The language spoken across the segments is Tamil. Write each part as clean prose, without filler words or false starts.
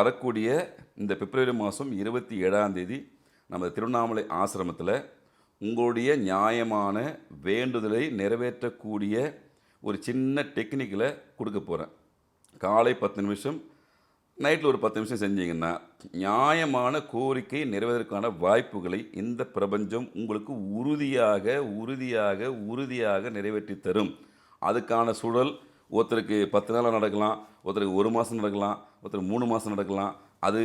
வரக்கூடிய இந்த பிப்ரவரி மாதம் 27ஆம் தேதி நம்ம திருவண்ணாமலை ஆசிரமத்தில் உங்களுடைய நியாயமான வேண்டுதலை நிறைவேற்றக்கூடிய ஒரு சின்ன டெக்னிக்கில் கொடுக்க போகிறேன். காலை 10 நிமிஷம், நைட்டில் ஒரு 10 நிமிஷம் செஞ்சீங்கன்னா நியாயமான கோரிக்கை நிறைவேறதுக்கான வாய்ப்புகளை இந்த பிரபஞ்சம் உங்களுக்கு உறுதியாக உறுதியாக உறுதியாக நிறைவேற்றி தரும். அதுக்கான சூழல் ஒருத்தருக்கு 10 நாளாக நடக்கலாம், ஒருத்தருக்கு 1 மாதம் நடக்கலாம், ஒருத்தருக்கு 3 மாதம் நடக்கலாம். அது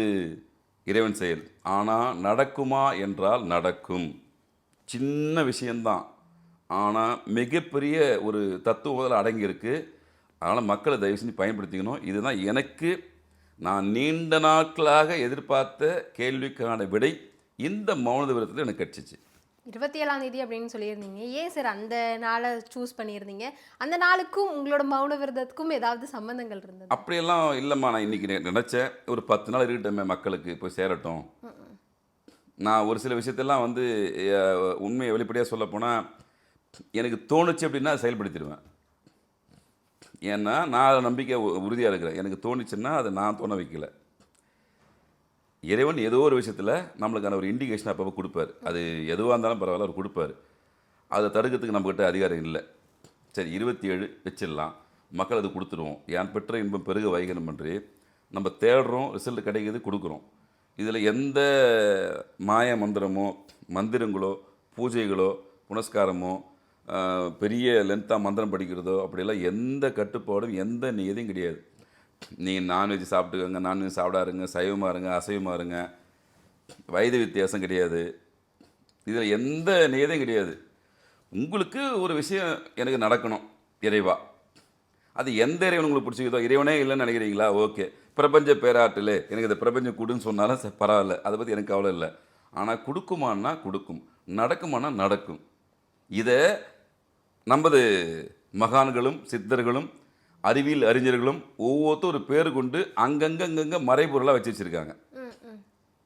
இறைவன் செயல். ஆனால் நடக்குமா என்றால் நடக்கும். சின்ன விஷயந்தான், ஆனால் மிகப்பெரிய ஒரு தத்துவத்தில் அடங்கியிருக்கு. அதனால் மக்களை தயவு செஞ்சு பயன்படுத்திக்கணும். இதுதான் எனக்கு நான் நீண்ட நாட்களாக எதிர்பார்த்த கேள்விக்கான விடை இந்த மௌன விரதத்தில் எனக்கு கிடச்சிச்சு. 27ஆம் தேதி அப்படின்னு சொல்லியிருந்தீங்க. ஏன் சார் அந்த நாளை சூஸ் பண்ணியிருந்தீங்க? அந்த நாளுக்கும் உங்களோட மௌன விரதத்துக்கும் ஏதாவது சம்பந்தங்கள் இருந்தது? அப்படியெல்லாம் இல்லைம்மா. நான் இன்றைக்கி நினச்சேன், ஒரு 10 நாள் இருக்கட்டும், மக்களுக்கு போய் சேரட்டும். நான் ஒரு சில விஷயத்தெல்லாம் உண்மையை வெளிப்படையாக சொல்ல போனால் எனக்கு தோணுச்சு அப்படின்னா செயல்படுத்திடுவேன். ஏன்னா நான் அதை நம்பிக்கை உறுதியாக இருக்கிறேன். எனக்கு தோணுச்சுன்னா அதை நான் தோண வைக்கல. இறைவன் ஏதோ ஒரு விஷயத்தில் நம்மளுக்கான ஒரு இண்டிகேஷன் அப்பப்போ கொடுப்பார். அது எதுவாக இருந்தாலும் பரவாயில்ல, அவர் கொடுப்பார். அதை தடுக்கிறதுக்கு நம்மக்கிட்ட அதிகாரம் இல்லை. சரி, 27 வச்சிடலாம், மக்கள் அது கொடுத்துருவோம். ஏன் பெற்ற இன்பம் பெருக வைகணும் என்று நம்ம தேடுறோம், ரிசல்ட் கிடைக்கிது, கொடுக்குறோம். இதில் எந்த மாய மந்திரமோ மந்திரங்களோ பூஜைகளோ புனஸ்காரமோ பெரிய லென்த்தாக மந்திரம் படிக்கிறதோ அப்படியெல்லாம் எந்த கட்டுப்பாடும் எந்த நியதியும் கிடையாது. நீங்கள் நான்வெஜ் சாப்பிட்டுக்கோங்க, நான்வெஜ் சாப்பிடாருங்க, சைவமாக இருங்க, அசைவமாக இருங்க, வயது வித்தியாசம் கிடையாது. இதில் எந்த நியதியும் கிடையாது. உங்களுக்கு ஒரு விஷயம் எனக்கு நடக்கணும் இறைவா, அது எந்த இறைவன் உங்களுக்கு பிடிச்சிக்கிதோ, இறைவனே இல்லைன்னு நினைக்கிறீங்களா, ஓகே, பிரபஞ்ச பேராட்டில் எனக்கு இந்த பிரபஞ்சம் கொடுன்னு சொன்னாலும் பரவாயில்ல, அதை பற்றி எனக்கு கவலை இல்லை. ஆனால் கொடுக்குமான்னா கொடுக்கும், நடக்குமானா நடக்கும். இதை நமது மகான்களும் சித்தர்களும் அறிவியல் அறிஞர்களும் ஒவ்வொருத்தரும் ஒரு பேர் கொண்டு அங்கங்கே மறைபொருளாக வச்சு வச்சுருக்காங்க.